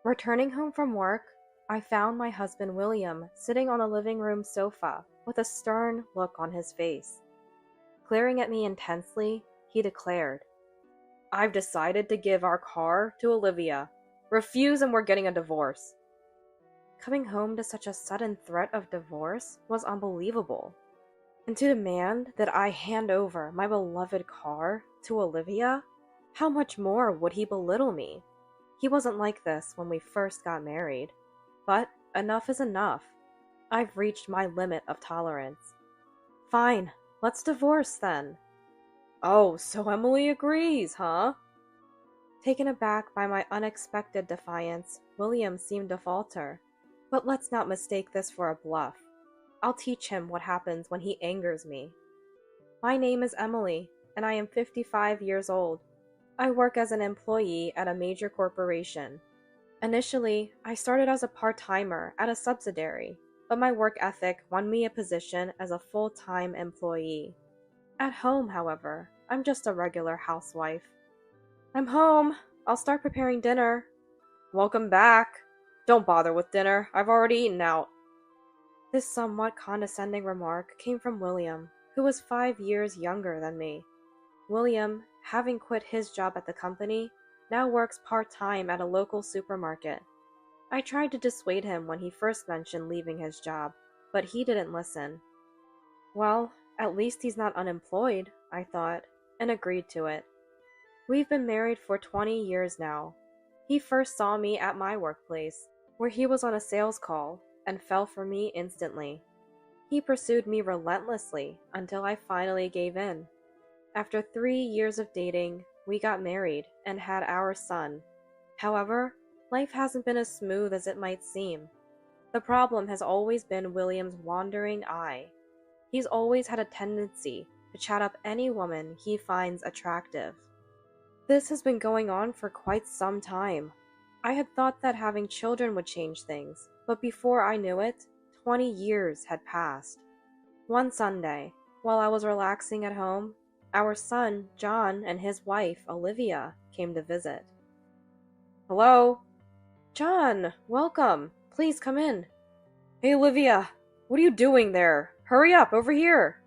Returning home from work, I found my husband William sitting on the living room sofa with a stern look on his face. Glaring at me intensely, he declared, "I've decided to give our car to Olivia. Refuse and we're getting a divorce." Coming home to such a sudden threat of divorce was unbelievable. And to demand that I hand over my beloved car to Olivia, how much more would he belittle me? He wasn't like this when we first got married. But enough is enough. I've reached my limit of tolerance. Fine, let's divorce then. Oh, so Emily agrees, huh? Taken aback by my unexpected defiance, William seemed to falter. But let's not mistake this for a bluff. I'll teach him what happens when he angers me. My name is Emily, and I am 55 years old. I work as an employee at a major corporation. Initially, I started as a part-timer at a subsidiary, but my work ethic won me a position as a full-time employee. At home, however, I'm just a regular housewife. I'm home. I'll start preparing dinner. Welcome back. Don't bother with dinner. I've already eaten out. This somewhat condescending remark came from William, who was 5 years younger than me. William, having quit his job at the company, now works part-time at a local supermarket. I tried to dissuade him when he first mentioned leaving his job, but he didn't listen. Well, at least he's not unemployed, I thought, and agreed to it. We've been married for 20 years now. He first saw me at my workplace, where he was on a sales call, and fell for me instantly. He pursued me relentlessly until I finally gave in. After 3 years of dating, we got married and had our son. However, life hasn't been as smooth as it might seem. The problem has always been William's wandering eye. He's always had a tendency to chat up any woman he finds attractive. This has been going on for quite some time. I had thought that having children would change things, but before I knew it, 20 years had passed. One Sunday, while I was relaxing at home, our son, John, and his wife, Olivia, came to visit. Hello? John, welcome. Please come in. Hey, Olivia, what are you doing there? Hurry up, over here.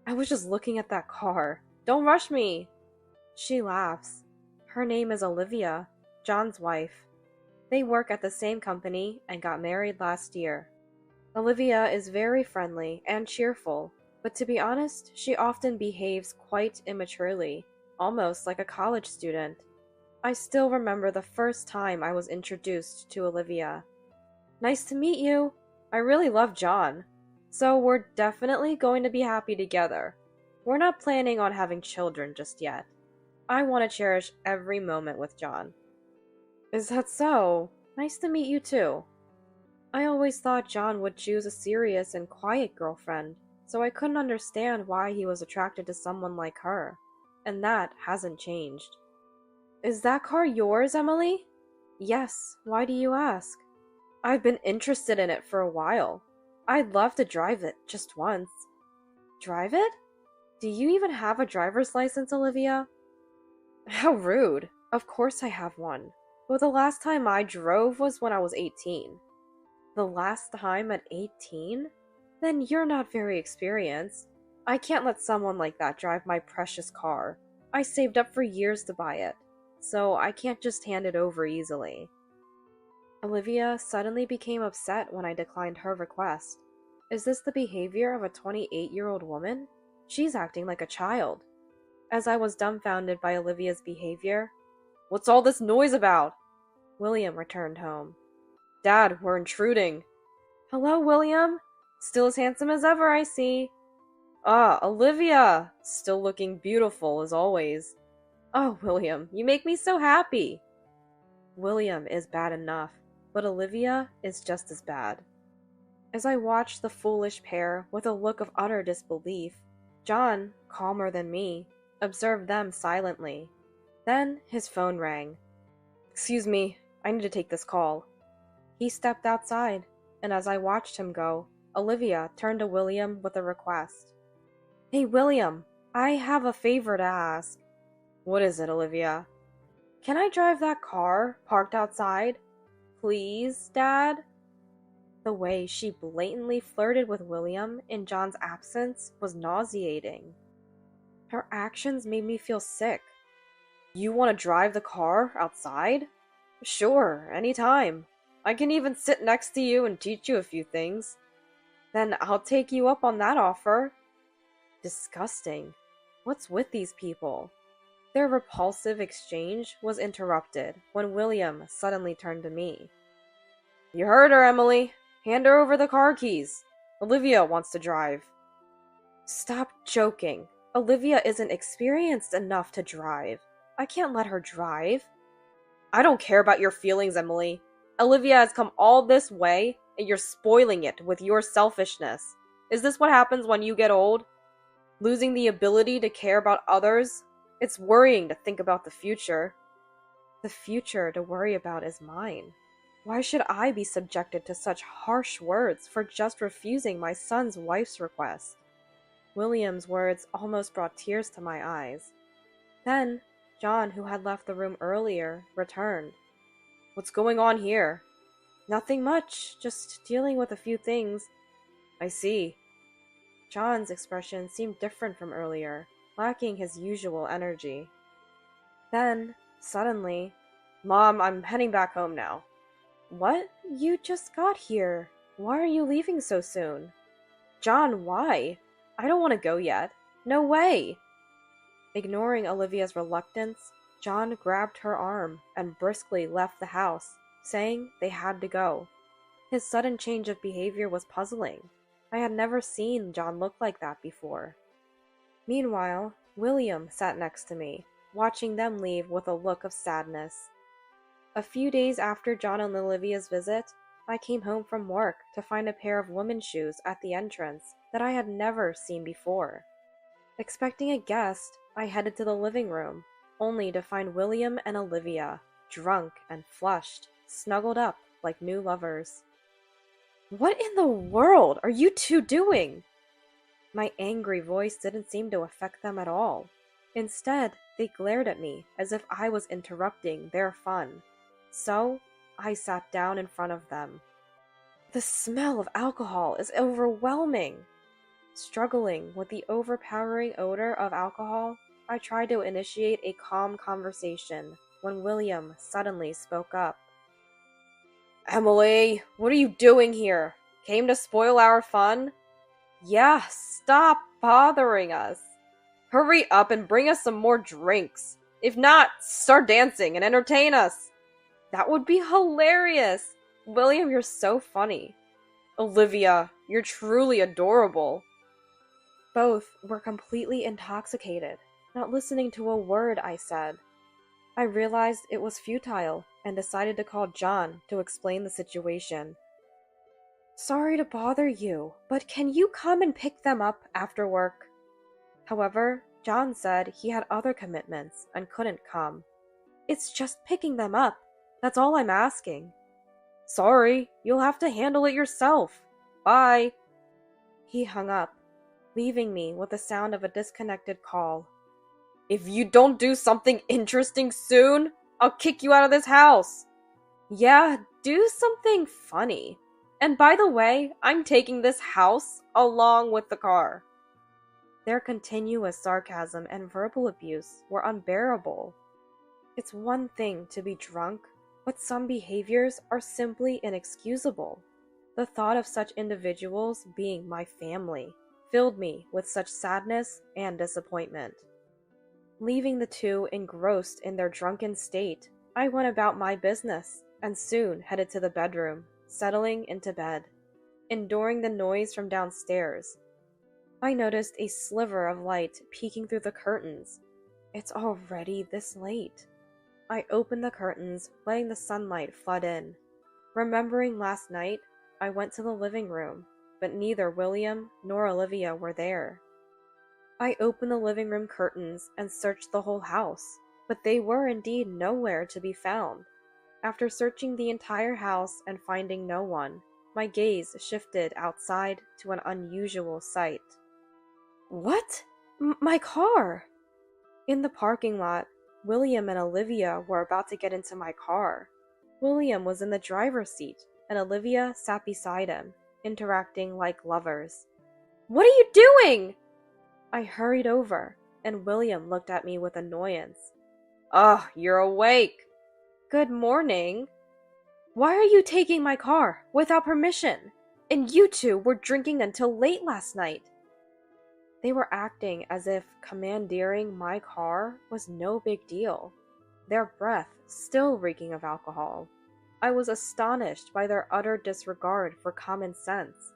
I was just looking at that car. Don't rush me. She laughs. Her name is Olivia, John's wife. They work at the same company and got married last year. Olivia is very friendly and cheerful, but to be honest, she often behaves quite immaturely, almost like a college student. I still remember the first time I was introduced to Olivia. Nice to meet you. I really love John. So we're definitely going to be happy together. We're not planning on having children just yet. I want to cherish every moment with John. Is that so? Nice to meet you too. I always thought John would choose a serious and quiet girlfriend, so I couldn't understand why he was attracted to someone like her. And that hasn't changed. Is that car yours, Emily? Yes, why do you ask? I've been interested in it for a while. I'd love to drive it just once. Drive it? Do you even have a driver's license, Olivia? How rude. Of course I have one. But the last time I drove was when I was 18. The last time at 18? Then you're not very experienced. I can't let someone like that drive my precious car. I saved up for years to buy it, so I can't just hand it over easily. Olivia suddenly became upset when I declined her request. Is this the behavior of a 28-year-old woman? She's acting like a child. As I was dumbfounded by Olivia's behavior, "What's all this noise about?" William returned home. "Dad, we're intruding." "Hello, William. Still as handsome as ever, I see." "Ah, Olivia! Still looking beautiful as always." "Oh, William, you make me so happy." William is bad enough, but Olivia is just as bad. As I watched the foolish pair with a look of utter disbelief, John, calmer than me, observed them silently. Then his phone rang. "Excuse me, I need to take this call." He stepped outside, and as I watched him go, Olivia turned to William with a request. "Hey, William, I have a favor to ask." "What is it, Olivia?" "Can I drive that car parked outside?" Please, Dad? The way she blatantly flirted with William in John's absence was nauseating. Her actions made me feel sick. You want to drive the car outside? Sure, anytime. I can even sit next to you and teach you a few things. Then I'll take you up on that offer. Disgusting. What's with these people? Their repulsive exchange was interrupted when William suddenly turned to me. You heard her, Emily. Hand her over the car keys. Olivia wants to drive. Stop joking. Olivia isn't experienced enough to drive. I can't let her drive. I don't care about your feelings, Emily. Olivia has come all this way, and you're spoiling it with your selfishness. Is this what happens when you get old? Losing the ability to care about others? It's worrying to think about the future. The future to worry about is mine. Why should I be subjected to such harsh words for just refusing my son's wife's request? William's words almost brought tears to my eyes. Then, John, who had left the room earlier, returned. What's going on here? Nothing much, just dealing with a few things. I see. John's expression seemed different from earlier, lacking his usual energy. Then, suddenly, Mom, I'm heading back home now. What? You just got here. Why are you leaving so soon? John, why? I don't want to go yet. No way! Ignoring Olivia's reluctance, John grabbed her arm and briskly left the house, saying they had to go. His sudden change of behavior was puzzling. I had never seen John look like that before. Meanwhile, William sat next to me, watching them leave with a look of sadness. A few days after John and Olivia's visit, I came home from work to find a pair of women's shoes at the entrance that I had never seen before. Expecting a guest, I headed to the living room, only to find William and Olivia, drunk and flushed, snuggled up like new lovers. What in the world are you two doing? My angry voice didn't seem to affect them at all. Instead, they glared at me as if I was interrupting their fun. So, I sat down in front of them. The smell of alcohol is overwhelming. Struggling with the overpowering odor of alcohol, I tried to initiate a calm conversation when William suddenly spoke up. Emily, what are you doing here? Came to spoil our fun? Yeah, stop bothering us. Hurry up and bring us some more drinks. If not, start dancing and entertain us. That would be hilarious. William, you're so funny. Olivia, you're truly adorable. Both were completely intoxicated, not listening to a word I said. I realized it was futile and decided to call John to explain the situation. Sorry to bother you, but can you come and pick them up after work? However, John said he had other commitments and couldn't come. It's just picking them up. That's all I'm asking. Sorry, you'll have to handle it yourself. Bye. He hung up, leaving me with the sound of a disconnected call. If you don't do something interesting soon, I'll kick you out of this house. Yeah, do something funny. And by the way, I'm taking this house along with the car. Their continuous sarcasm and verbal abuse were unbearable. It's one thing to be drunk, but some behaviors are simply inexcusable. The thought of such individuals being my family filled me with such sadness and disappointment. Leaving the two engrossed in their drunken state, I went about my business and soon headed to the bedroom, settling into bed. Enduring the noise from downstairs, I noticed a sliver of light peeking through the curtains. It's already this late. I opened the curtains, letting the sunlight flood in. Remembering last night, I went to the living room, but neither William nor Olivia were there. I opened the living room curtains and searched the whole house, but they were indeed nowhere to be found. After searching the entire house and finding no one, my gaze shifted outside to an unusual sight. What? My car! In the parking lot, William and Olivia were about to get into my car. William was in the driver's seat, and Olivia sat beside him, interacting like lovers. "What are you doing?" I hurried over, and William looked at me with annoyance. "Ugh, you're awake." "Good morning." "Why are you taking my car without permission? And you two were drinking until late last night." They were acting as if commandeering my car was no big deal, their breath still reeking of alcohol. I was astonished by their utter disregard for common sense.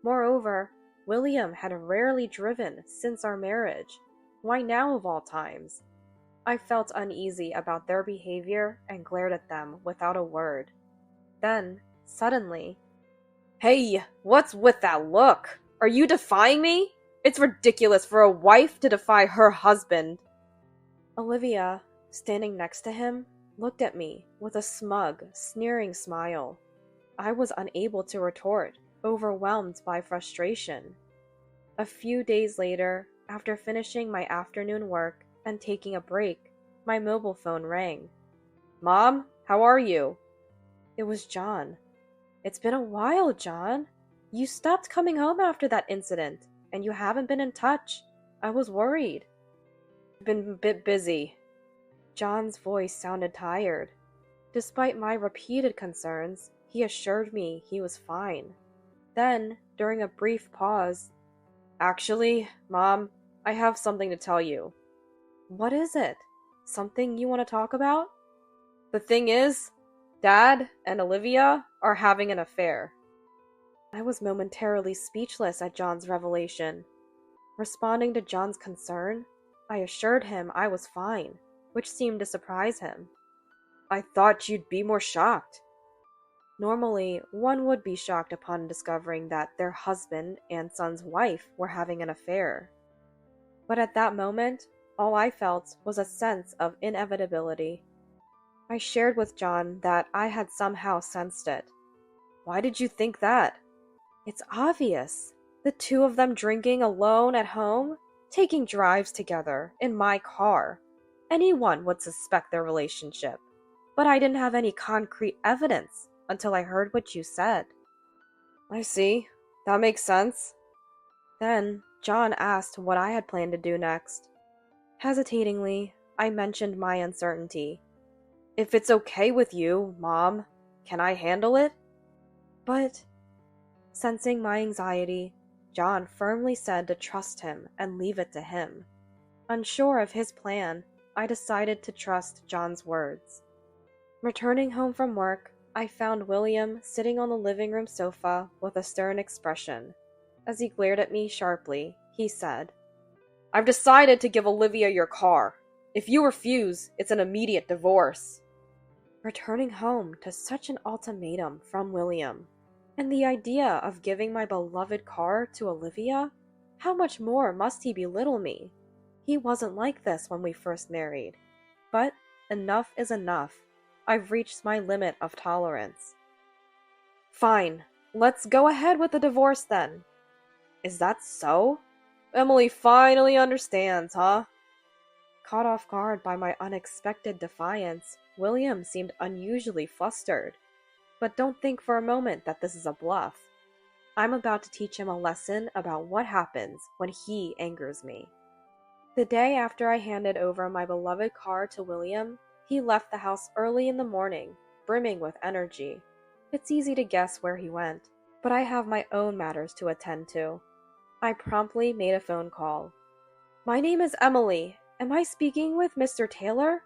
Moreover, William had rarely driven since our marriage. Why now of all times? I felt uneasy about their behavior and glared at them without a word. Then, suddenly, "Hey, what's with that look? Are you defying me? It's ridiculous for a wife to defy her husband." Olivia, standing next to him, looked at me with a smug, sneering smile. I was unable to retort, overwhelmed by frustration. A few days later, after finishing my afternoon work and taking a break, my mobile phone rang. "Mom, how are you?" It was John. "It's been a while, John. You stopped coming home after that incident, and you haven't been in touch. I was worried." "I've been a bit busy." John's voice sounded tired. Despite my repeated concerns, he assured me he was fine. Then, during a brief pause, "Actually, Mom, I have something to tell you." "What is it? Something you want to talk about?" "The thing is, Dad and Olivia are having an affair." I was momentarily speechless at John's revelation. Responding to John's concern, I assured him I was fine, which seemed to surprise him. "I thought you'd be more shocked." Normally, one would be shocked upon discovering that their husband and son's wife were having an affair. But at that moment, all I felt was a sense of inevitability. I shared with John that I had somehow sensed it. "Why did you think that?" "It's obvious. The two of them drinking alone at home, taking drives together in my car. Anyone would suspect their relationship. But I didn't have any concrete evidence until I heard what you said." "I see. That makes sense." Then John asked what I had planned to do next. Hesitatingly, I mentioned my uncertainty. "If it's okay with you, Mom, can I handle it?" "But..." Sensing my anxiety, John firmly said to trust him and leave it to him. Unsure of his plan, I decided to trust John's words. Returning home from work, I found William sitting on the living room sofa with a stern expression. As he glared at me sharply, he said, "I've decided to give Olivia your car. If you refuse, it's an immediate divorce." Returning home to such an ultimatum from William, and the idea of giving my beloved car to Olivia, how much more must he belittle me? He wasn't like this when we first married. But enough is enough. I've reached my limit of tolerance. "Fine, let's go ahead with the divorce then." "Is that so? Emily finally understands, huh?" Caught off guard by my unexpected defiance, William seemed unusually flustered. But don't think for a moment that this is a bluff. I'm about to teach him a lesson about what happens when he angers me. The day after I handed over my beloved car to William, he left the house early in the morning, brimming with energy. It's easy to guess where he went, but I have my own matters to attend to. I promptly made a phone call. "My name is Emily. Am I speaking with Mr. Taylor?"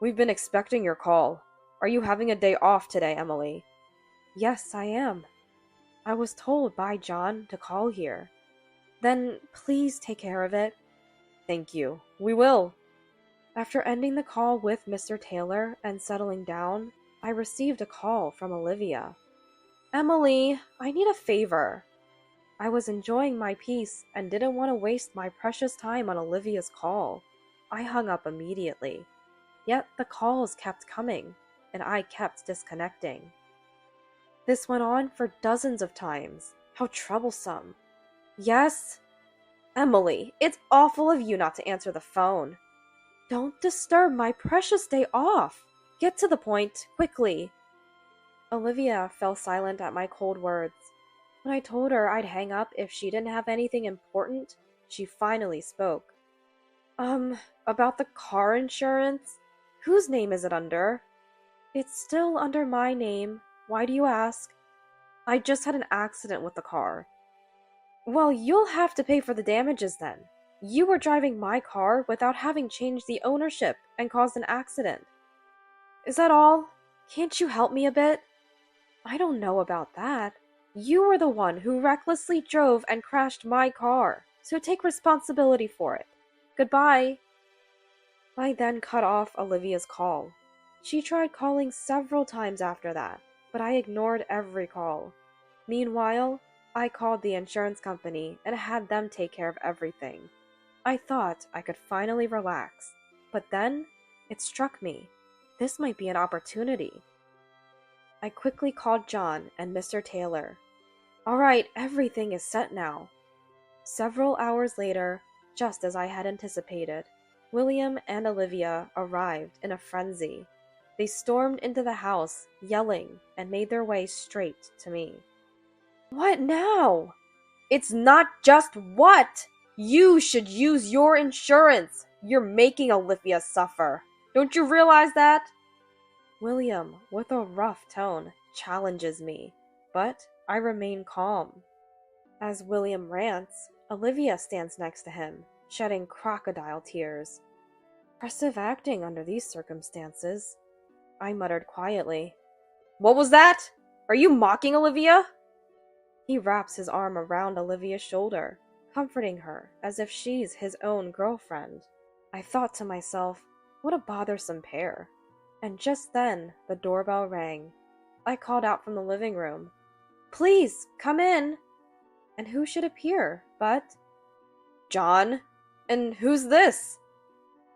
"We've been expecting your call. Are you having a day off today, Emily?" "Yes, I am. I was told by John to call here." "Then please take care of it." "Thank you. We will." After ending the call with Mr. Taylor and settling down, I received a call from Olivia. "Emily, I need a favor." I was enjoying my peace and didn't want to waste my precious time on Olivia's call. I hung up immediately. Yet the calls kept coming, and I kept disconnecting. This went on for dozens of times. How troublesome. "Yes?" "Emily, it's awful of you not to answer the phone." "Don't disturb my precious day off." Get to the point, quickly. Olivia fell silent at my cold words. When I told her I'd hang up if she didn't have anything important, she finally spoke. About the car insurance? Whose name is it under? It's still under my name. Why do you ask? I just had an accident with the car. Well, you'll have to pay for the damages then. You were driving my car without having changed the ownership and caused an accident. Is that all? Can't you help me a bit? I don't know about that. You were the one who recklessly drove and crashed my car, so take responsibility for it. Goodbye. I then cut off Olivia's call. She tried calling several times after that, but I ignored every call. Meanwhile, I called the insurance company and had them take care of everything. I thought I could finally relax, but then it struck me. This might be an opportunity. I quickly called John and Mr. Taylor. All right, everything is set now. Several hours later, just as I had anticipated, William and Olivia arrived in a frenzy. They stormed into the house, yelling, and made their way straight to me. What now? It's not just what! You should use your insurance! You're making Olivia suffer. Don't you realize that? William, with a rough tone, challenges me, but I remain calm. As William rants, Olivia stands next to him, shedding crocodile tears. Impressive acting under these circumstances, I muttered quietly. What was that? Are you mocking Olivia? He wraps his arm around Olivia's shoulder, comforting her as if she's his own girlfriend. I thought to myself, what a bothersome pair. And just then, the doorbell rang. I called out from the living room, Please, come in! And who should appear but John? And who's this?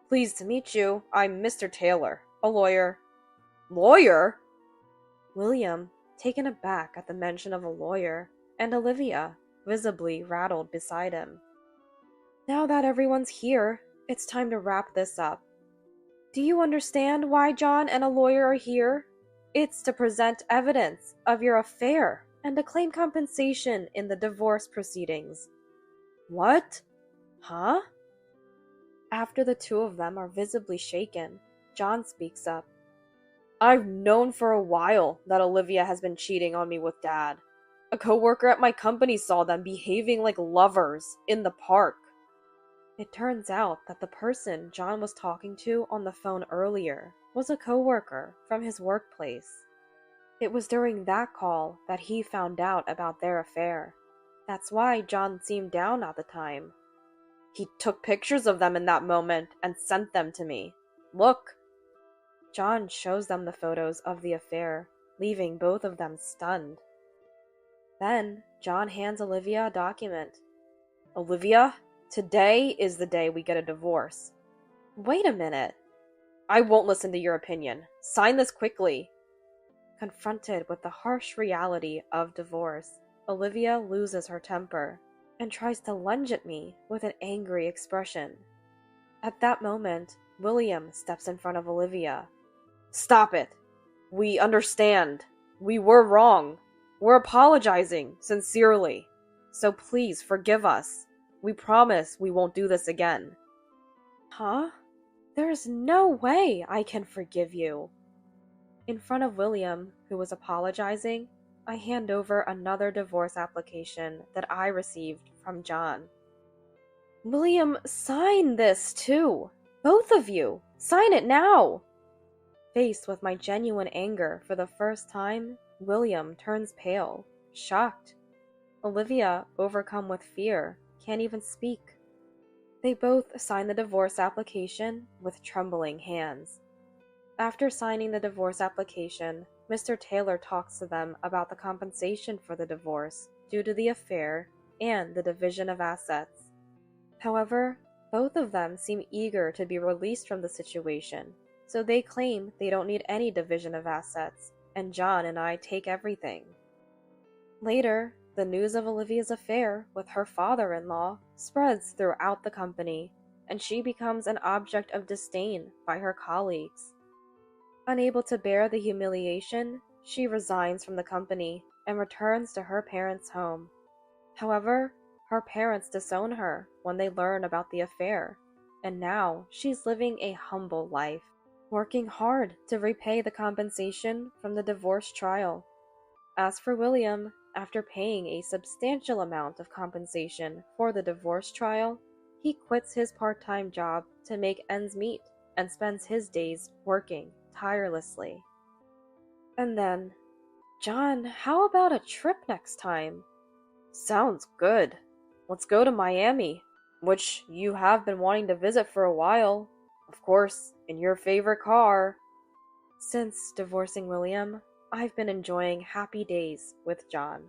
Pleased to meet you. I'm Mr. Taylor, a lawyer. Lawyer? William, taken aback at the mention of a lawyer, and Olivia, visibly rattled beside him. Now that everyone's here, it's time to wrap this up. Do you understand why John and a lawyer are here? It's to present evidence of your affair and to claim compensation in the divorce proceedings. What? Huh? After the two of them are visibly shaken, John speaks up. I've known for a while that Olivia has been cheating on me with Dad. A coworker at my company saw them behaving like lovers in the park. It turns out that the person John was talking to on the phone earlier was a coworker from his workplace. It was during that call that he found out about their affair. That's why John seemed down at the time. He took pictures of them in that moment and sent them to me. Look. John shows them the photos of the affair, leaving both of them stunned. Then, John hands Olivia a document. Olivia, today is the day we get a divorce. Wait a minute. I won't listen to your opinion. Sign this quickly. Confronted with the harsh reality of divorce, Olivia loses her temper and tries to lunge at me with an angry expression. At that moment, William steps in front of Olivia. Stop it. We understand. We were wrong. We're apologizing, sincerely. So please forgive us. We promise we won't do this again. Huh? There's no way I can forgive you. In front of William, who was apologizing, I hand over another divorce application that I received from John. William, sign this too. Both of you. Sign it now. Faced with my genuine anger for the first time, William turns pale, shocked. Olivia, overcome with fear, can't even speak. They both sign the divorce application with trembling hands. After signing the divorce application, Mr. Taylor talks to them about the compensation for the divorce due to the affair and the division of assets. However, both of them seem eager to be released from the situation, so they claim they don't need any division of assets, and John and I take everything. Later, the news of Olivia's affair with her father-in-law spreads throughout the company, and she becomes an object of disdain by her colleagues. Unable to bear the humiliation, she resigns from the company and returns to her parents' home. However, her parents disown her when they learn about the affair, and now she's living a humble life, working hard to repay the compensation from the divorce trial. As for William, after paying a substantial amount of compensation for the divorce trial, he quits his part-time job to make ends meet and spends his days working tirelessly. And then, John, how about a trip next time? Sounds good. Let's go to Miami, which you have been wanting to visit for a while. Of course, in your favorite car. Since divorcing William, I've been enjoying happy days with John.